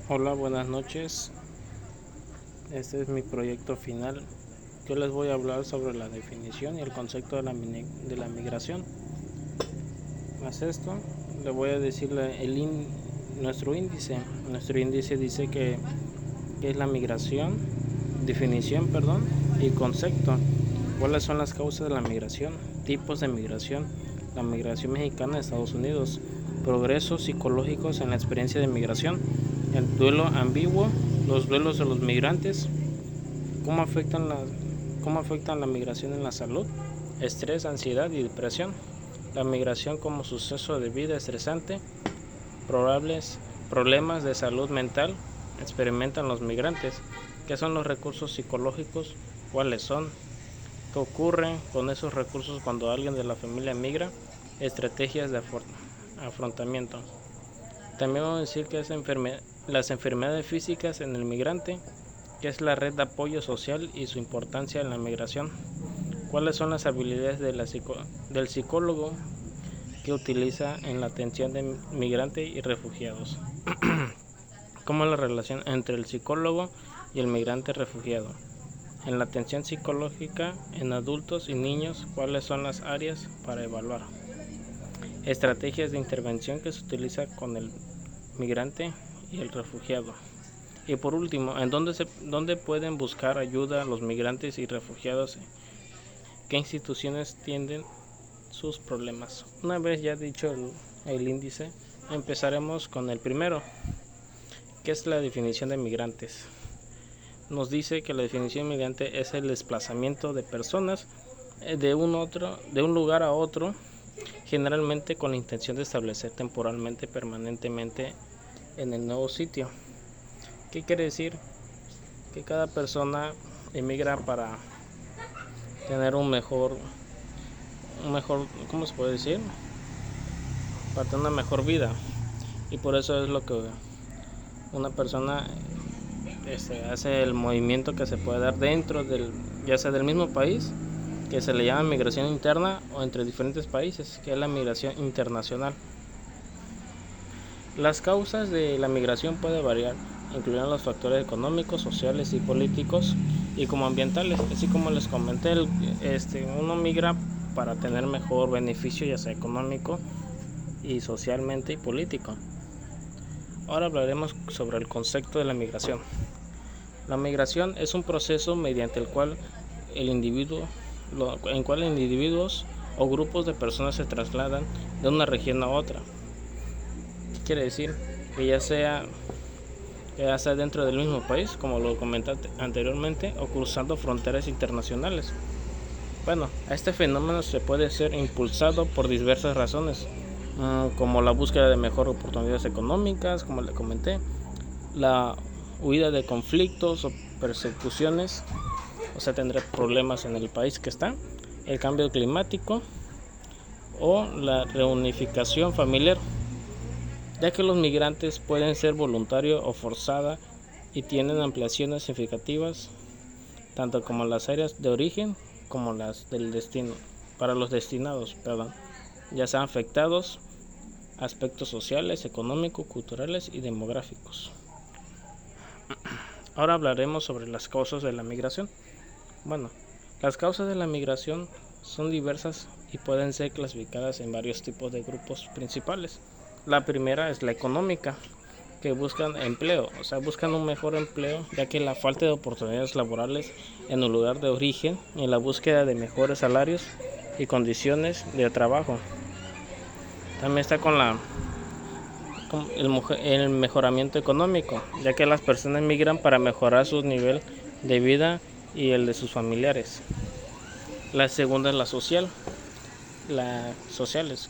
Hola, buenas noches. Este es mi proyecto final. Yo les voy a hablar sobre la definición y el concepto de la migración. Más esto, le voy a decir nuestro índice. Nuestro índice dice que es la migración, definición, perdón, y concepto. ¿Cuáles son las causas de la migración? Tipos de migración. La migración mexicana a Estados Unidos. Progresos psicológicos en la experiencia de migración. El duelo ambiguo. Los duelos de los migrantes. ¿Cómo afectan la migración en la salud? Estrés, ansiedad y depresión. La migración como suceso de vida estresante. Probables problemas de salud mental experimentan los migrantes. ¿Qué son los recursos psicológicos? ¿Cuáles son? ¿Qué ocurre con esos recursos cuando alguien de la familia migra? Estrategias de afrontamiento. También vamos a decir que las enfermedades físicas en el migrante, que es la red de apoyo social y su importancia en la migración. ¿Cuáles son las habilidades del psicólogo que utiliza en la atención de migrantes y refugiados? ¿Cómo es la relación entre el psicólogo y el migrante refugiado? En la atención psicológica en adultos y niños, ¿cuáles son las áreas para evaluar? Estrategias de intervención que se utiliza con el migrante y el refugiado. Y por último, ¿en dónde pueden buscar ayuda los migrantes y refugiados? ¿Qué instituciones tienden sus problemas? Una vez ya dicho el índice, empezaremos con el primero, que es la definición de migrantes. Nos dice que la definición de migrante es el desplazamiento de personas de un lugar a otro, generalmente con la intención de establecer temporalmente, permanentemente en el nuevo sitio. ¿Qué quiere decir? Que cada persona emigra para tener ¿cómo se puede decir? Para tener una mejor vida. Y por eso es lo que una persona hace el movimiento que se puede dar dentro ya sea del mismo país, que se le llama migración interna, o entre diferentes países, que es la migración internacional. Las causas de la migración pueden variar, incluyendo los factores económicos, sociales y políticos, y como ambientales. Así como les comenté, uno migra para tener mejor beneficio, ya sea económico y socialmente y político. Ahora hablaremos sobre el concepto de la migración. La migración es un proceso mediante el cual individuos o grupos de personas se trasladan de una región a otra. ¿Qué quiere decir? Que ya sea dentro del mismo país, como lo comenté anteriormente, o cruzando fronteras internacionales. Bueno, a este fenómeno se puede ser impulsado por diversas razones, como la búsqueda de mejores oportunidades económicas, como le comenté, la huida de conflictos o persecuciones, o sea, tendrá problemas en el país que está, el cambio climático o la reunificación familiar, ya que los migrantes pueden ser voluntarios o forzada y tienen ampliaciones significativas tanto como las áreas de origen como las del destino, para los destinados, ya sean afectados aspectos sociales, económicos, culturales y demográficos. Ahora hablaremos sobre las causas de la migración. Bueno, las causas de la migración son diversas y pueden ser clasificadas en varios tipos de grupos principales. La primera es la económica, que buscan empleo, o sea, buscan un mejor empleo, ya que la falta de oportunidades laborales en el lugar de origen y la búsqueda de mejores salarios y condiciones de trabajo. También está con el mejoramiento económico, ya que las personas migran para mejorar su nivel de vida y el de sus familiares. La segunda es la sociales,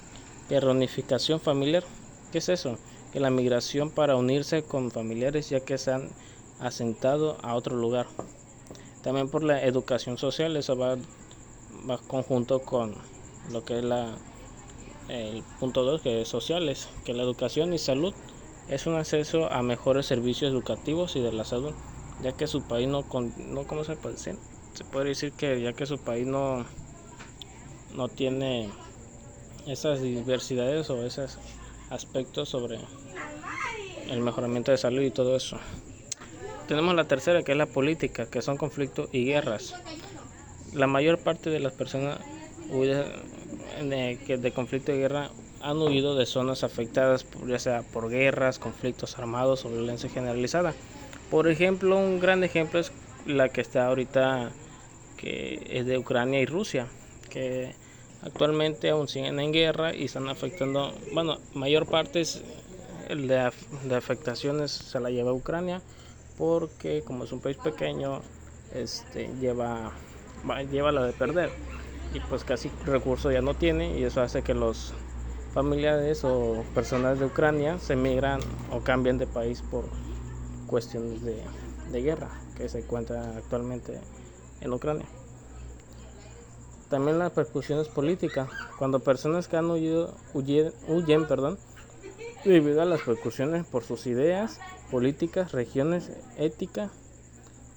que reunificación familiar. ¿Qué es eso? Que la migración para unirse con familiares ya que se han asentado a otro lugar. También por la educación social, eso va conjunto con lo que es el punto 2, que es sociales, que la educación y salud es un acceso a mejores servicios educativos y de la salud, ya que su país ¿cómo se puede decir? Se puede decir que ya que su país no tiene esas diversidades o esos aspectos sobre el mejoramiento de salud y todo eso. Tenemos la tercera, que es la política, que son conflictos y guerras. La mayor parte de las personas de conflicto y guerra han huido de zonas afectadas, ya sea por guerras, conflictos armados o violencia generalizada. Por ejemplo, un gran ejemplo es la que está ahorita, que es de Ucrania y Rusia, que actualmente aún siguen en guerra y están afectando, bueno, mayor parte de afectaciones se la lleva Ucrania, porque como es un país pequeño, lleva la de perder, y pues casi recursos ya no tiene, y eso hace que los familiares o personas de Ucrania se migran o cambian de país por cuestiones de guerra que se encuentra actualmente en Ucrania. También las percusiones políticas, cuando personas que han huyen debido a las percusiones por sus ideas políticas, regiones, ética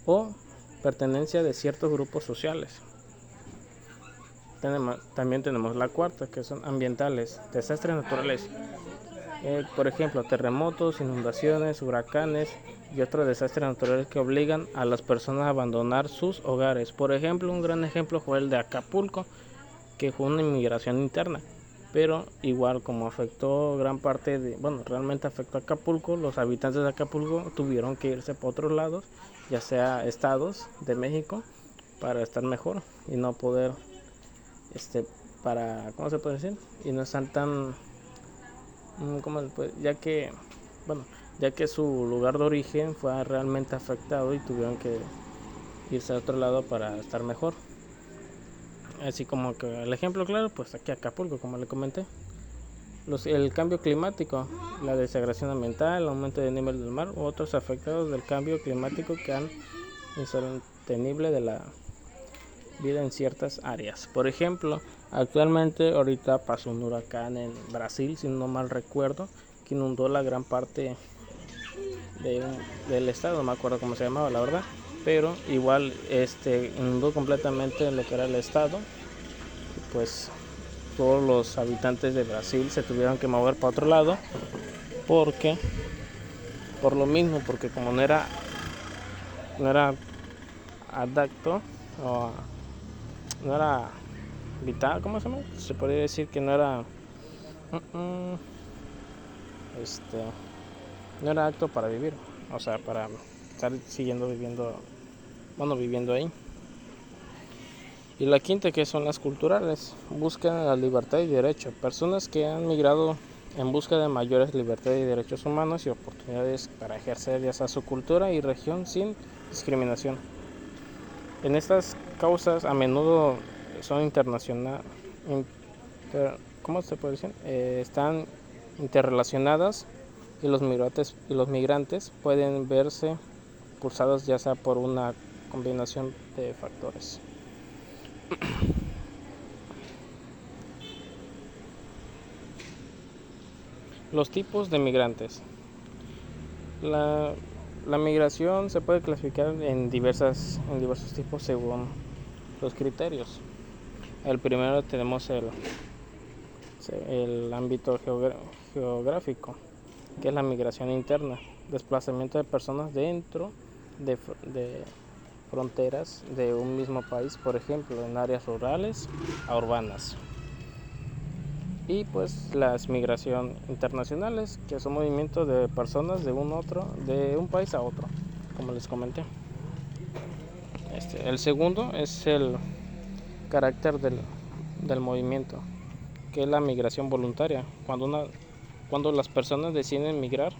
o pertenencia de ciertos grupos sociales. También tenemos la cuarta, que son ambientales, desastres naturales. Por ejemplo, terremotos, inundaciones, huracanes y otros desastres naturales que obligan a las personas a abandonar sus hogares. Por ejemplo, un gran ejemplo fue el de Acapulco, que fue una inmigración interna, pero igual como afectó gran parte realmente afectó a Acapulco, los habitantes de Acapulco tuvieron que irse por otros lados, ya sea estados de México, para estar mejor y no poder, ¿cómo se puede decir? Y no están tan, ya que su lugar de origen fue realmente afectado y tuvieron que irse a otro lado para estar mejor. Así como que el ejemplo claro, pues aquí Acapulco, como le comenté. El cambio climático, la degradación ambiental, el aumento del nivel del mar u otros afectados del cambio climático que han insostenible de la vida en ciertas áreas. Por ejemplo, actualmente ahorita pasó un huracán en Brasil, si no mal recuerdo, que inundó la gran parte del estado, no me acuerdo cómo se llamaba la verdad, pero igual inundó completamente lo que era el estado, y pues todos los habitantes de Brasil se tuvieron que mover para otro lado, por lo mismo, porque como no era adapto o no era vital, ¿cómo se llama? Se podría decir que no era no era apto para vivir, o sea, para estar viviendo ahí. Y la quinta, que son las culturales, buscan la libertad y derecho. Personas que han migrado en busca de mayores libertades y derechos humanos y oportunidades para ejercer ya sea su cultura y región sin discriminación. En estas causas a menudo son internacionales, ¿cómo se puede decir? Están interrelacionadas, y los migrantes pueden verse impulsados ya sea por una combinación de factores. Los tipos de migrantes. La migración se puede clasificar en diversos tipos según los criterios. El primero tenemos el ámbito geográfico, que es la migración interna, desplazamiento de personas dentro de fronteras de un mismo país, por ejemplo, en áreas rurales a urbanas. Y pues las migración internacionales, que son movimientos de personas de un país a otro, como les comenté. El segundo es el carácter del movimiento, que es la migración voluntaria, cuando las personas deciden migrar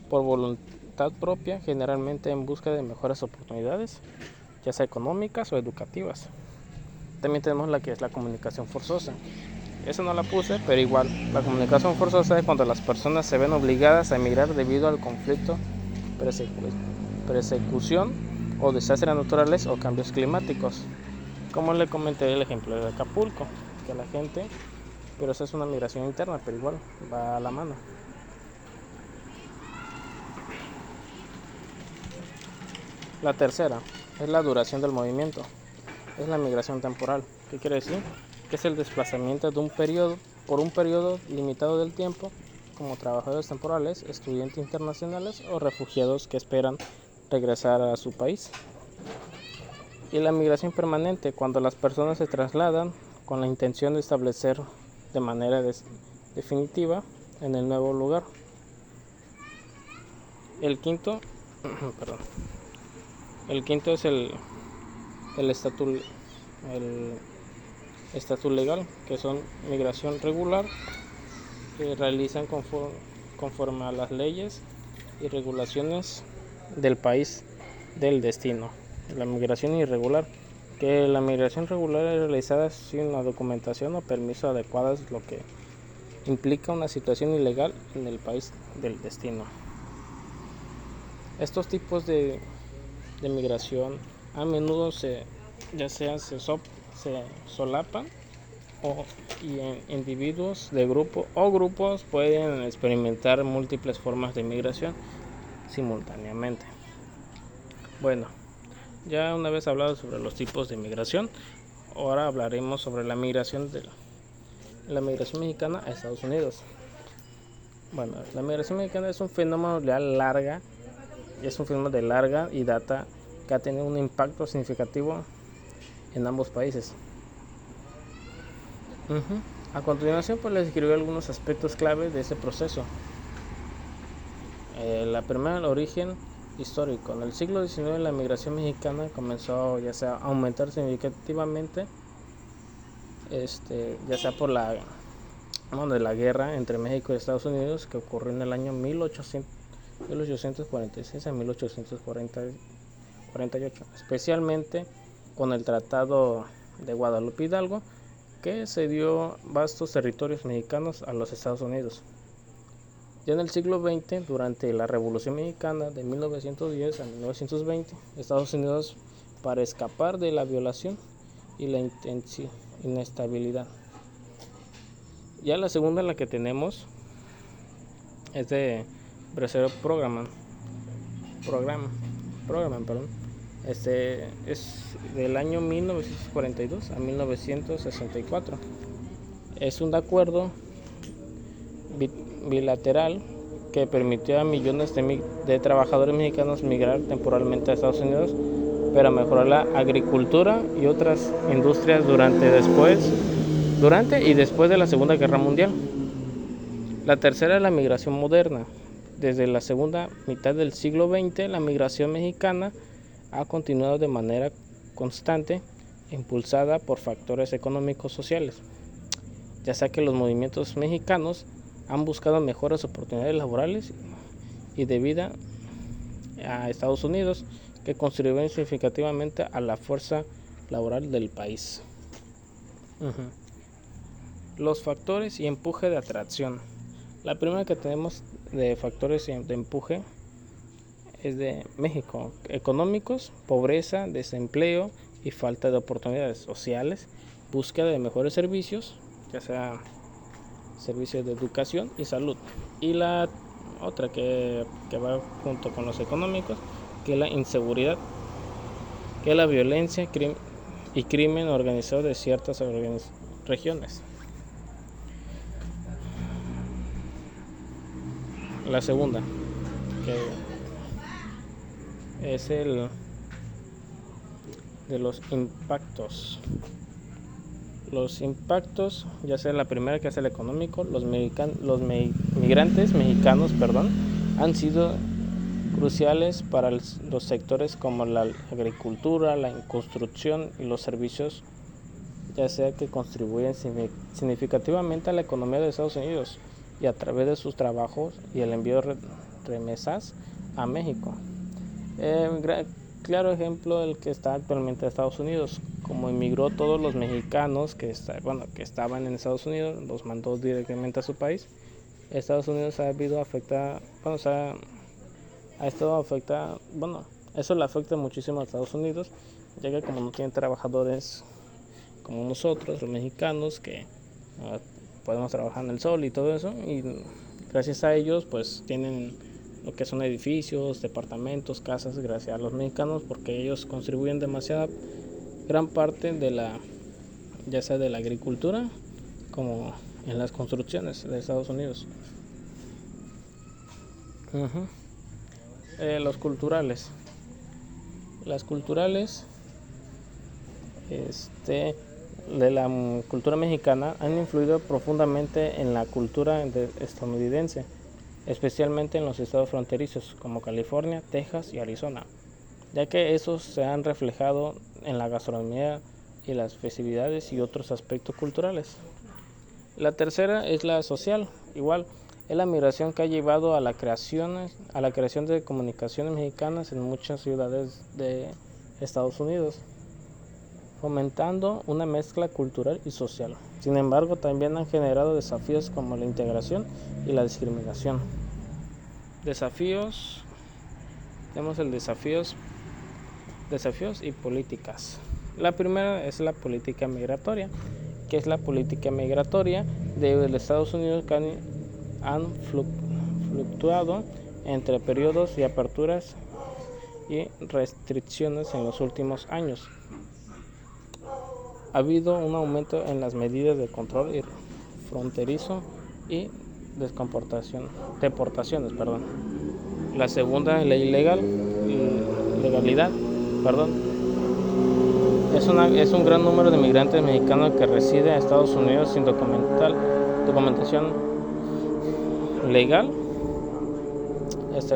por voluntad propia, generalmente en busca de mejores oportunidades, ya sea económicas o educativas. También tenemos la que es la comunicación forzosa. Esa no la puse, pero igual, la comunicación forzosa es cuando las personas se ven obligadas a emigrar debido al conflicto, persecución o desastres naturales o cambios climáticos. Como le comenté el ejemplo de Acapulco, que la gente, pero esa es una migración interna, pero igual va a la mano. La tercera es la duración del movimiento. Es la migración temporal. ¿Qué quiere decir? Que es el desplazamiento por un periodo limitado del tiempo como trabajadores temporales, estudiantes internacionales o refugiados que esperan regresar a su país. Y la migración permanente, cuando las personas se trasladan con la intención de establecer de manera definitiva en el nuevo lugar. El quinto es el estatus legal, que son migración regular, que realizan conforme a las leyes y regulaciones del país del destino. La migración irregular, que la migración regular es realizada sin la documentación o permiso adecuados, lo que implica una situación ilegal en el país del destino. Estos tipos de migración a menudo se solapan y individuos de grupo o grupos pueden experimentar múltiples formas de migración simultáneamente. Bueno, ya una vez hablado sobre los tipos de migración, ahora hablaremos sobre la migración mexicana a Estados Unidos. Bueno, la migración mexicana es un fenómeno de larga y data que ha tenido un impacto significativo en ambos países. A continuación, pues les describí algunos aspectos clave de ese proceso. La primera, el origen histórico. En el siglo XIX la migración mexicana comenzó a aumentar significativamente, ya sea por la guerra entre México y Estados Unidos, que ocurrió en el año 1846 a 1848, especialmente con el Tratado de Guadalupe Hidalgo, que cedió vastos territorios mexicanos a los Estados Unidos. Ya en el siglo XX, durante la Revolución Mexicana de 1910 a 1920, Estados Unidos, para escapar de la violación y la inestabilidad. Ya la segunda, la que tenemos, es de Bracero Program, es del año 1942 a 1964. Es un acuerdo bilateral que permitió a millones de trabajadores mexicanos migrar temporalmente a Estados Unidos para mejorar la agricultura y otras industrias durante y después de la Segunda Guerra Mundial. La tercera es la migración moderna. Desde la segunda mitad del siglo XX, la migración mexicana ha continuado de manera constante, impulsada por factores económicos sociales, ya sea que los movimientos mexicanos han buscado mejores oportunidades laborales y de vida a Estados Unidos, que contribuyen significativamente a la fuerza laboral del país. Los factores y empuje de atracción. La primera que tenemos de factores de empuje es de México: económicos, pobreza, desempleo y falta de oportunidades sociales, búsqueda de mejores servicios, ya sea servicios de educación y salud. Y la otra que va junto con los económicos, que es la inseguridad, que es la violencia y crimen organizado de ciertas regiones. La segunda, que es el de los impactos. Los impactos, ya sea la primera, que es el económico, los migrantes mexicanos, han sido cruciales para los sectores como la agricultura, la construcción y los servicios, ya sea que contribuyen significativamente a la economía de Estados Unidos y a través de sus trabajos y el envío de remesas a México. Claro ejemplo el que está actualmente en Estados Unidos, como emigró todos los mexicanos que estaban en Estados Unidos, los mandó directamente a su país. Estados Unidos eso le afecta muchísimo a Estados Unidos, ya que como no tienen trabajadores como nosotros, los mexicanos, que podemos trabajar en el sol y todo eso, y gracias a ellos pues tienen lo que son edificios, departamentos, casas, gracias a los mexicanos, porque ellos contribuyen demasiada gran parte ya sea de la agricultura como en las construcciones de Estados Unidos. Ujú. Los culturales. Las culturales de la cultura mexicana han influido profundamente en la cultura estadounidense, especialmente en los estados fronterizos como California, Texas y Arizona, ya que esos se han reflejado en la gastronomía y las festividades y otros aspectos culturales. La tercera es la social, igual, es la migración que ha llevado a la creación de comunicaciones mexicanas en muchas ciudades de Estados Unidos, fomentando una mezcla cultural y social. Sin embargo, también han generado desafíos como la integración y la discriminación. Tenemos desafíos y políticas. La primera es la política migratoria, que es la política migratoria de los Estados Unidos que han fluctuado entre periodos y aperturas y restricciones en los últimos años. Ha habido un aumento en las medidas de control fronterizo y deportaciones. La segunda, la legalidad, es un gran número de migrantes mexicanos que residen en Estados Unidos sin documentación legal,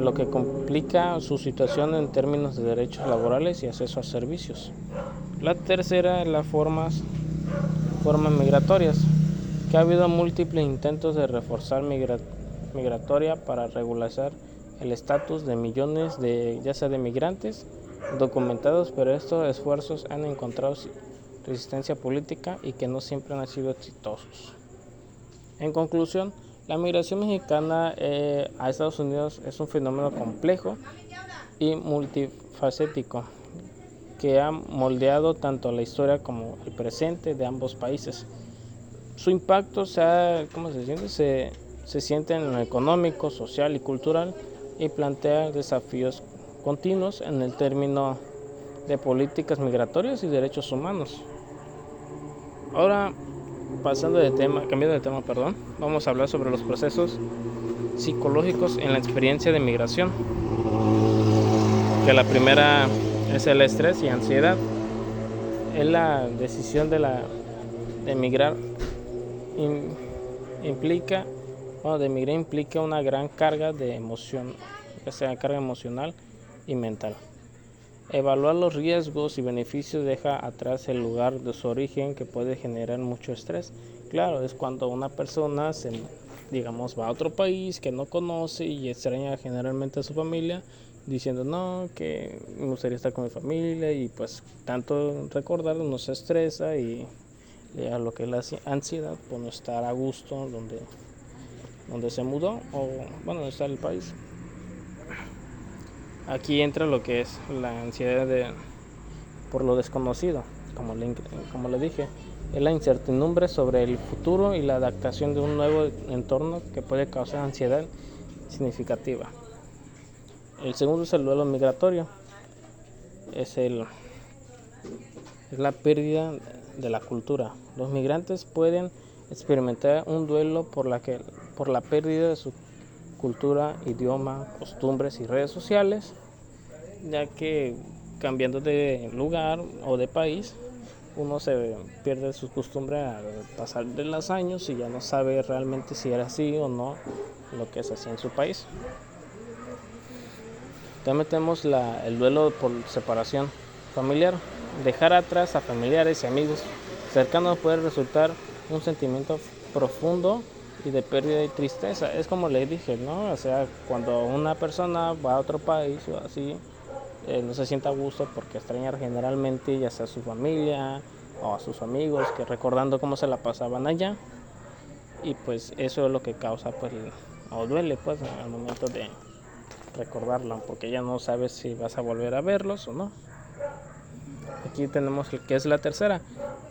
lo que complica su situación en términos de derechos laborales y acceso a servicios. La tercera es las formas migratorias, que ha habido múltiples intentos de reforzar migratoria para regularizar el estatus de millones ya sea de migrantes documentados, pero estos esfuerzos han encontrado resistencia política y que no siempre han sido exitosos. En conclusión, la migración mexicana a Estados Unidos es un fenómeno complejo y multifacético que ha moldeado tanto la historia como el presente de ambos países. Su impacto se siente en lo económico, social y cultural y plantea desafíos continuos en el término de políticas migratorias y derechos humanos. Ahora, cambiando de tema, vamos a hablar sobre los procesos psicológicos en la experiencia de migración. Que la primera es el estrés y ansiedad. Es la decisión de emigrar implica una gran carga de emoción, ya sea carga emocional y mental. Evaluar los riesgos y beneficios deja atrás el lugar de su origen, que puede generar mucho estrés. Claro, es cuando una persona va a otro país que no conoce y extraña generalmente a su familia, diciendo no, que me gustaría estar con mi familia, y pues tanto recordarlo nos estresa y a lo que es la ansiedad por no estar a gusto donde se mudó o donde está el país. Aquí entra lo que es la ansiedad por lo desconocido, como le dije, es la incertidumbre sobre el futuro y la adaptación de un nuevo entorno que puede causar ansiedad significativa. El segundo es el duelo migratorio, es la pérdida de la cultura. Los migrantes pueden experimentar un duelo por la pérdida de su cultura, idioma, costumbres y redes sociales, ya que cambiando de lugar o de país, uno se pierde su costumbre al pasar de los años y ya no sabe realmente si era así o no lo que es así en su país. También tenemos el duelo por separación familiar. Dejar atrás a familiares y amigos cercanos puede resultar un sentimiento profundo y de pérdida y tristeza. Es como le dije, ¿no? O sea, cuando una persona va a otro país o así, no se siente a gusto porque extraña generalmente ya sea a su familia o a sus amigos, que recordando cómo se la pasaban allá, y pues eso es lo que causa o duele al momento de recordarlo, porque ya no sabes si vas a volver a verlos o no. Aquí tenemos que es la tercera,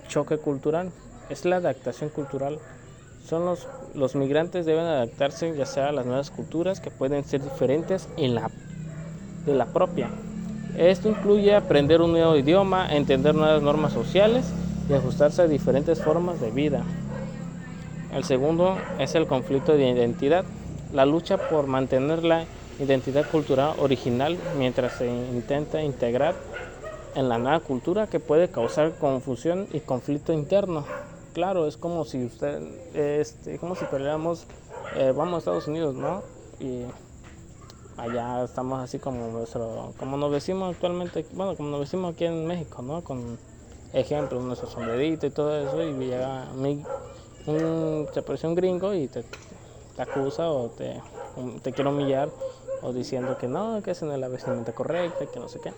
choque cultural, es la adaptación cultural. Los migrantes deben adaptarse ya sea a las nuevas culturas, que pueden ser diferentes de la propia. Esto incluye aprender un nuevo idioma, entender nuevas normas sociales y ajustarse a diferentes formas de vida. El segundo es el conflicto de identidad, la lucha por mantener la identidad cultural original mientras se intenta integrar en la nueva cultura, que puede causar confusión y conflicto interno. Claro, es como si como si peleáramos, vamos a Estados Unidos, ¿no? Y allá estamos así como nos decimos actualmente, bueno, como nos decimos aquí en México, ¿no? Con ejemplos, nuestro sombrerito y todo eso, y llega se parece un gringo y te acusa o te quiere humillar, o diciendo que no, que esa no es la vestimenta correcta, que no sé qué.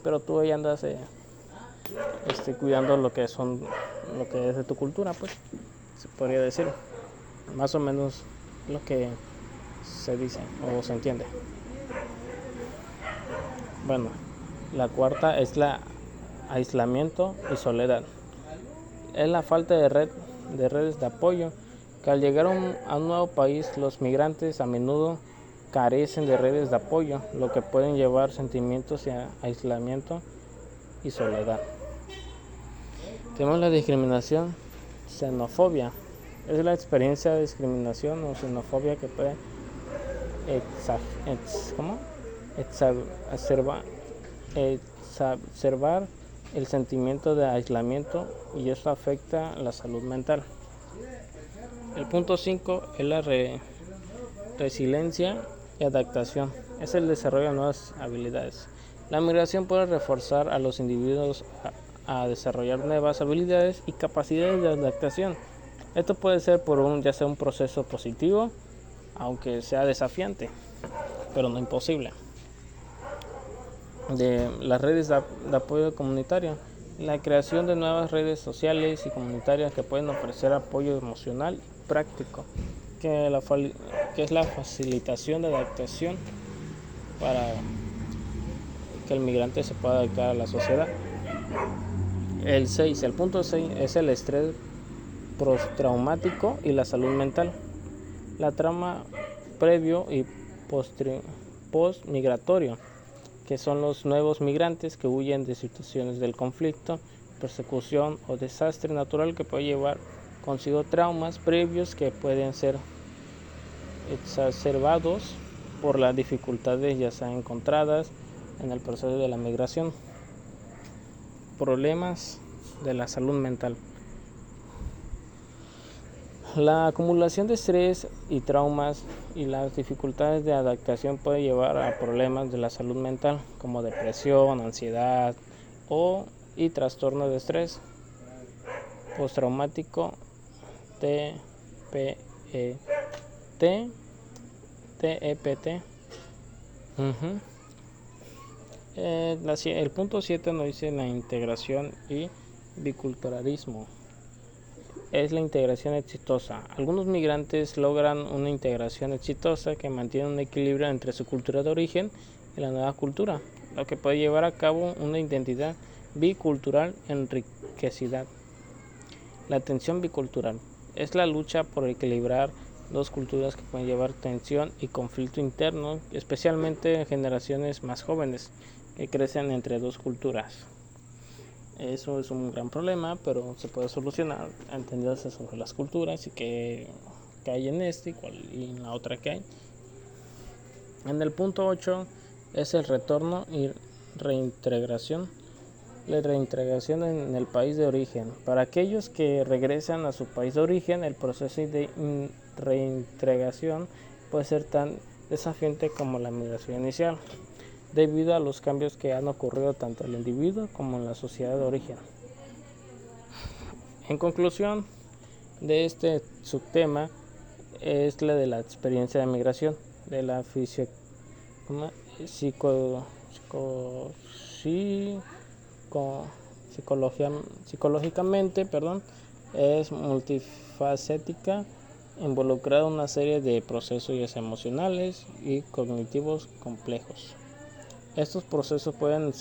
Pero tú ahí andas cuidando lo que es de tu cultura, pues, se podría decir. Más o menos lo que se dice o se entiende. Bueno, la cuarta es la aislamiento y soledad. Es la falta de redes de apoyo, que al llegar a un nuevo país, los migrantes a menudo carecen de redes de apoyo, lo que pueden llevar sentimientos de aislamiento y soledad. Tenemos la discriminación, xenofobia. Es la experiencia de discriminación o xenofobia que puede exacerbar el sentimiento de aislamiento, y eso afecta la salud mental. El punto 5 es la resiliencia y adaptación. Es el desarrollo de nuevas habilidades. La migración puede reforzar a los individuos a desarrollar nuevas habilidades y capacidades de adaptación. Esto puede ser ya sea un proceso positivo, aunque sea desafiante, pero no imposible. De las redes de apoyo comunitario, la creación de nuevas redes sociales y comunitarias que pueden ofrecer apoyo emocional y práctico, que es la facilitación de adaptación para que el migrante se pueda adaptar a la sociedad. El punto 6 es el estrés postraumático y la salud mental. La trauma previo y post-migratorio, que son los nuevos migrantes que huyen de situaciones del conflicto, persecución o desastre natural, que puede llevar consigo traumas previos que pueden ser exacerbados por las dificultades ya sean encontradas en el proceso de la migración. Problemas de la salud mental. La acumulación de estrés y traumas y las dificultades de adaptación puede llevar a problemas de la salud mental como depresión, ansiedad y trastorno de estrés postraumático, TEPT. El punto 7 nos dice la integración y biculturalismo. Es la integración exitosa. Algunos migrantes logran una integración exitosa que mantiene un equilibrio entre su cultura de origen y la nueva cultura, lo que puede llevar a cabo una identidad bicultural enriquecida. La tensión bicultural es la lucha por equilibrar dos culturas que pueden llevar tensión y conflicto interno, especialmente en generaciones más jóvenes que crecen entre dos culturas. Eso es un gran problema, pero se puede solucionar entendiéndose sobre las culturas y qué hay en y en la otra que hay. En el punto 8 es el retorno y reintegración. La reintegración en el país de origen. Para aquellos que regresan a su país de origen, el proceso de reintegración puede ser tan desafiante como la migración inicial, debido a los cambios que han ocurrido tanto en el individuo como en la sociedad de origen. En conclusión de este subtema es la de la experiencia de migración, de la psicológicamente, es multifacética, involucrada en una serie de procesos emocionales y cognitivos complejos. Estos procesos pueden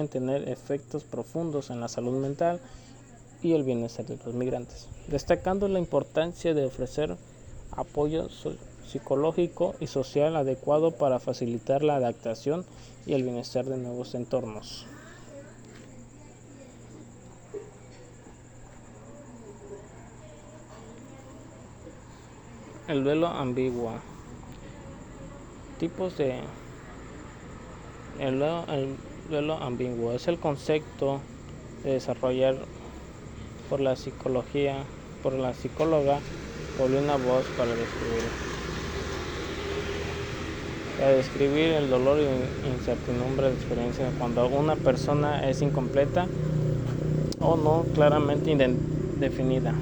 tener efectos profundos en la salud mental y el bienestar de los migrantes, destacando la importancia de ofrecer apoyo psicológico y social adecuado para facilitar la adaptación y el bienestar de nuevos entornos. El duelo ambiguo. Tipos de el duelo ambiguo es el concepto de desarrollar por la psicóloga Paulina Boss para describir el dolor e incertidumbre de experiencia cuando una persona es incompleta o no claramente definida.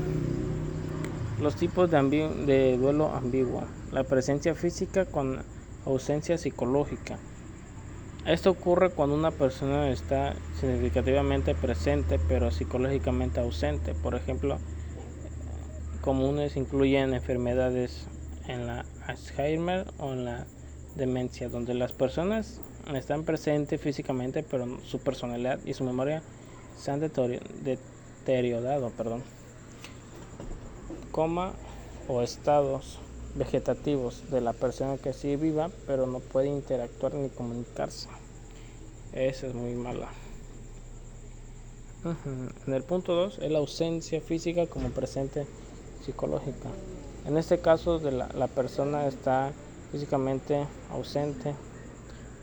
Los tipos de duelo ambiguo: la presencia física con ausencia psicológica. Esto ocurre cuando una persona está significativamente presente pero psicológicamente ausente. Por ejemplo, comunes incluyen enfermedades en la Alzheimer o en la demencia, donde las personas están presentes físicamente pero su personalidad y su memoria se han deteriorado. Coma o estados vegetativos de la persona que sigue viva pero no puede interactuar ni comunicarse. Esa es muy mala. En el punto 2 es la ausencia física como presente psicológica. En este caso la persona está físicamente ausente,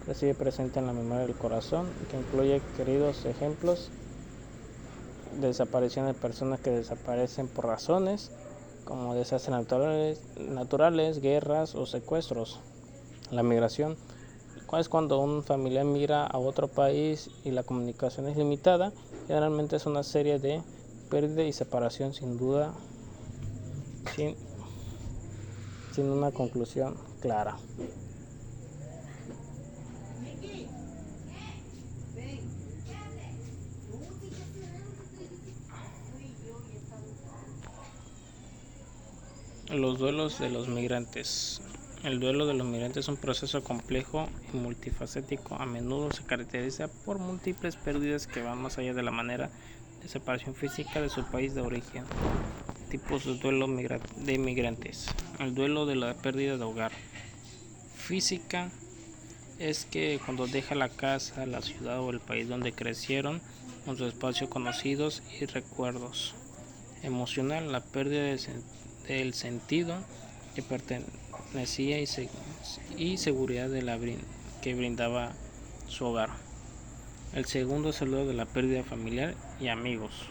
pero sigue presente en la memoria del corazón, que incluye queridos ejemplos de desaparición de personas que desaparecen por razones como desastres naturales, guerras o secuestros. La migración es cuando un familiar migra a otro país y la comunicación es limitada. Generalmente es una serie de pérdida y separación sin duda, sin una conclusión clara. Los duelos de los migrantes. El duelo de los migrantes es un proceso complejo y multifacético. A menudo se caracteriza por múltiples pérdidas que van más allá de la manera de separación física de su país de origen. Tipos de duelo de migrantes. El duelo de la pérdida de hogar. Física es que cuando deja la casa, la ciudad o el país donde crecieron, con sus espacios conocidos y recuerdos. Emocional, la pérdida del sentido que pertenecía y seguridad que brindaba su hogar. El segundo es el duelo de la pérdida familiar y amigos.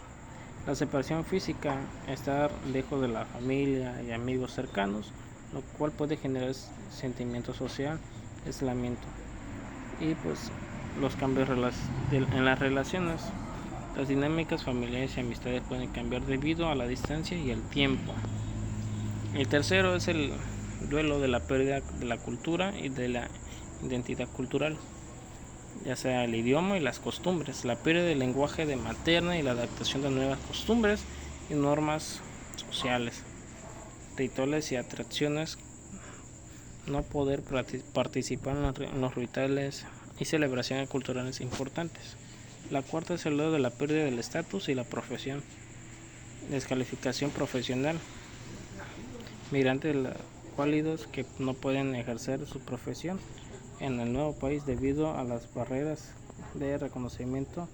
La separación física, estar lejos de la familia y amigos cercanos, lo cual puede generar sentimiento social, aislamiento. Y pues los cambios en las relaciones. Las dinámicas familiares y amistades pueden cambiar debido a la distancia y el tiempo. El tercero es el duelo de la pérdida de la cultura y de la identidad cultural, ya sea el idioma y las costumbres, la pérdida del lenguaje de materna y la adaptación de nuevas costumbres y normas sociales, rituales y atracciones, no poder participar en los rituales y celebraciones culturales importantes. La cuarta es el duelo de la pérdida del estatus y la profesión, descalificación profesional, migrantes válidos que no pueden ejercer su profesión en el nuevo país debido a las barreras de reconocimiento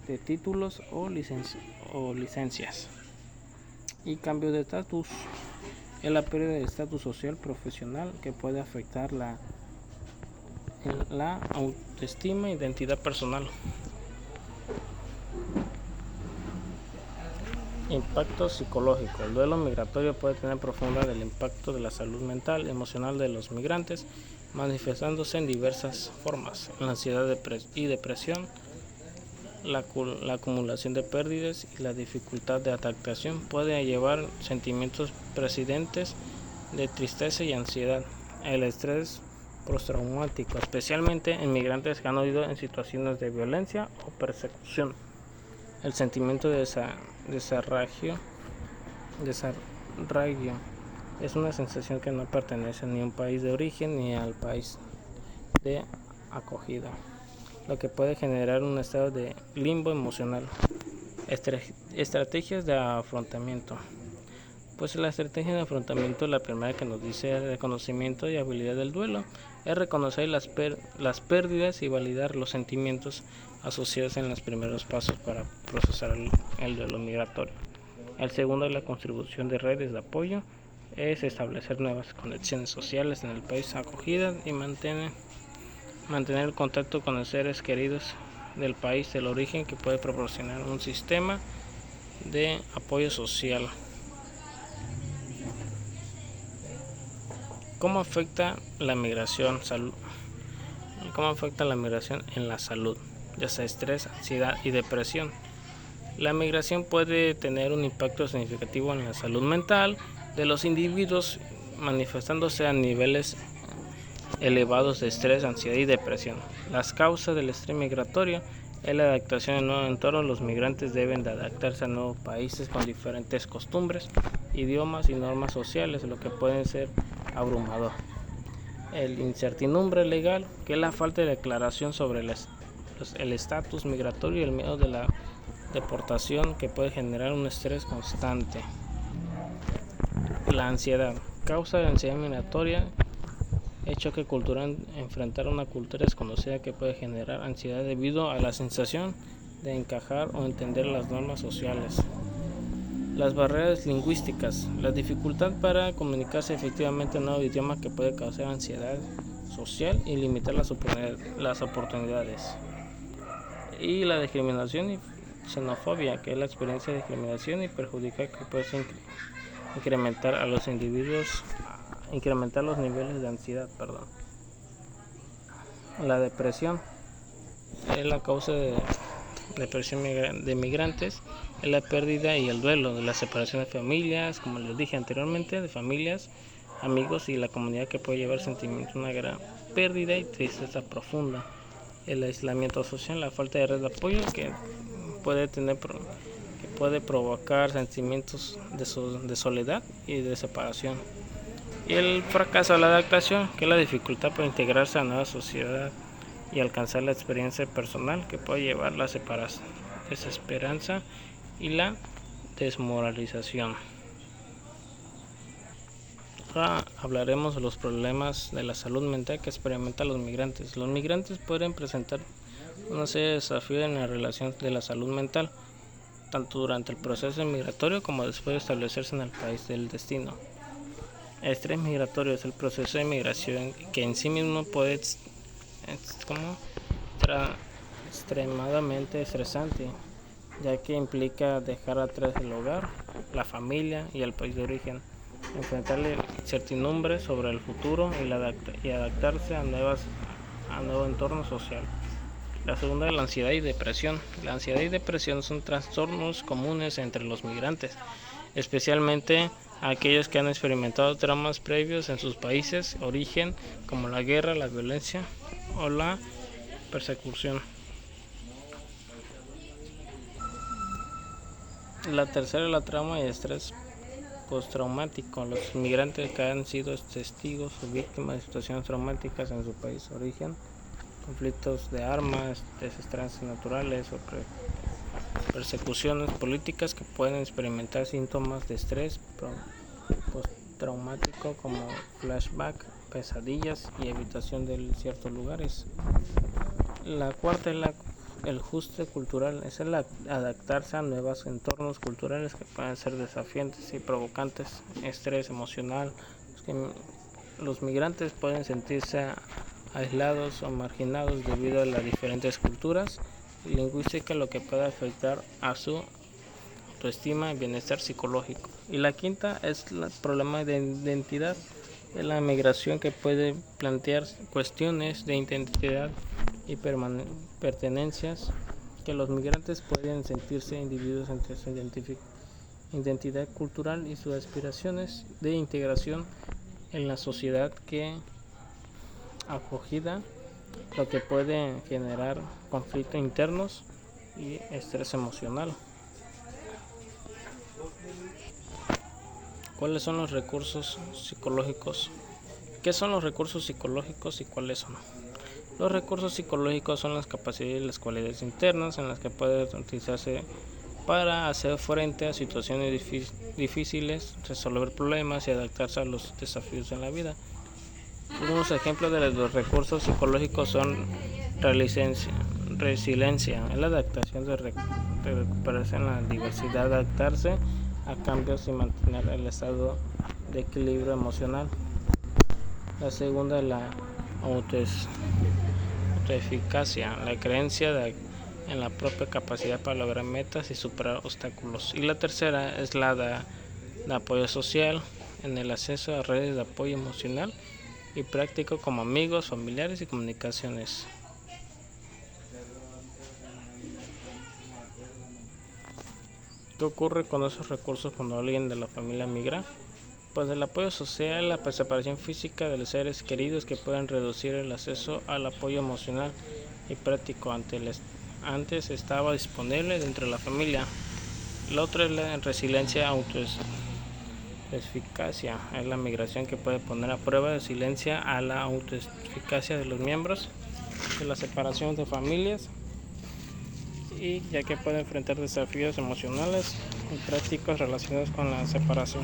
de títulos o licencias. Y cambio de estatus es la pérdida de estatus social profesional que puede afectar la autoestima e identidad personal. Impacto psicológico. El duelo migratorio puede tener profundidad del impacto de la salud mental y emocional de los migrantes, manifestándose en diversas formas: la ansiedad y depresión, la acumulación de pérdidas y la dificultad de adaptación puede llevar sentimientos persistentes de tristeza y ansiedad. El estrés postraumático, especialmente en migrantes que han vivido en situaciones de violencia o persecución. El sentimiento de desarraigo es una sensación que no pertenece ni a un país de origen ni al país de acogida, lo que puede generar un estado de limbo emocional. Estrategias de afrontamiento. Pues la estrategia de afrontamiento, la primera que nos dice el reconocimiento y habilidad del duelo, es reconocer las pérdidas y validar los sentimientos asociados en los primeros pasos para procesar el duelo migratorio. El segundo es la contribución de redes de apoyo. es establecer nuevas conexiones sociales en el país de acogida y mantener el contacto con los seres queridos del país del origen, que puede proporcionar un sistema de apoyo social. ¿Cómo afecta la migración en la salud? Ya sea estrés, ansiedad y depresión. La migración puede tener un impacto significativo en la salud mental de los individuos, manifestándose a niveles elevados de estrés, ansiedad y depresión. Las causas del estrés migratorio es la adaptación al nuevo entorno. Los migrantes deben de adaptarse a nuevos países con diferentes costumbres, idiomas y normas sociales, lo que puede ser abrumador. El incertidumbre legal, que es la falta de declaración sobre el estatus migratorio y el miedo de la deportación, que puede generar un estrés constante. La ansiedad, causa de ansiedad migratoria, choque cultural, enfrentar una cultura desconocida que puede generar ansiedad debido a la sensación de encajar o entender las normas sociales. Las barreras lingüísticas, la dificultad para comunicarse efectivamente en un nuevo idioma, que puede causar ansiedad social y limitar las oportunidades. Y la discriminación y xenofobia, que es la experiencia de discriminación y perjudicar, que puede incrementar a los individuos, incrementar los niveles de ansiedad. La depresión es la causa de depresión de migrantes, es la pérdida y el duelo de la separación de familias, como les dije anteriormente, de familias, amigos y la comunidad, que puede llevar sentimientos de una gran pérdida y tristeza profunda. El aislamiento social, la falta de red de apoyo, que puede provocar sentimientos de soledad y de separación. Y el fracaso de la adaptación, que es la dificultad para integrarse a la nueva sociedad y alcanzar la experiencia personal, que puede llevar la separación, desesperanza y la desmoralización. Ahora hablaremos de los problemas de la salud mental que experimentan los migrantes. Los migrantes pueden presentar una serie de desafíos en la relación de la salud mental, tanto durante el proceso migratorio como después de establecerse en el país del destino. El estrés migratorio es el proceso de migración que en sí mismo puede extremadamente estresante, ya que implica dejar atrás el hogar, la familia y el país de origen, enfrentar la incertidumbre sobre el futuro y adaptarse a nuevo entorno social. La segunda es la ansiedad y depresión. La ansiedad y depresión son trastornos comunes entre los migrantes, especialmente aquellos que han experimentado traumas previos en sus países de origen, como la guerra, la violencia o la persecución. La tercera es la trauma y estrés postraumático. Los migrantes que han sido testigos o víctimas de situaciones traumáticas en su país de origen, conflictos de armas, desastres naturales o persecuciones políticas, que pueden experimentar síntomas de estrés postraumático como flashback, pesadillas y evitación de ciertos lugares. La cuarta es el ajuste cultural, es el adaptarse a nuevos entornos culturales que pueden ser desafiantes y provocantes estrés emocional. Los migrantes pueden sentirse aislados o marginados debido a las diferentes culturas y lingüísticas, lo que puede afectar a su autoestima y bienestar psicológico. Y la quinta es el problema de identidad, es la migración, que puede plantear cuestiones de identidad y pertenencias, que los migrantes pueden sentirse individuos entre su identidad cultural y sus aspiraciones de integración en la sociedad que acogida, lo que puede generar conflictos internos y estrés emocional. ¿Cuáles son los recursos psicológicos? ¿Qué son los recursos psicológicos y cuáles son? Los recursos psicológicos son las capacidades y las cualidades internas en las que puede utilizarse para hacer frente a situaciones difíciles, resolver problemas y adaptarse a los desafíos en la vida. Unos ejemplos de los recursos psicológicos son resiliencia, es la adaptación de recuperarse en la diversidad, adaptarse a cambios y mantener el estado de equilibrio emocional. La segunda es la autoeficacia, la creencia en la propia capacidad para lograr metas y superar obstáculos. Y la tercera es la de apoyo social, en el acceso a redes de apoyo emocional y práctico como amigos, familiares y comunicaciones. ¿Qué ocurre con esos recursos cuando alguien de la familia migra? Pues el apoyo social, la separación física de los seres queridos que pueden reducir el acceso al apoyo emocional y práctico antes estaba disponible dentro de la familia. La otra es la resiliencia autoeficacia, es la migración que puede poner a prueba de resiliencia a la autoeficacia de los miembros de la separación de familias, y ya que puede enfrentar desafíos emocionales y prácticos relacionados con la separación.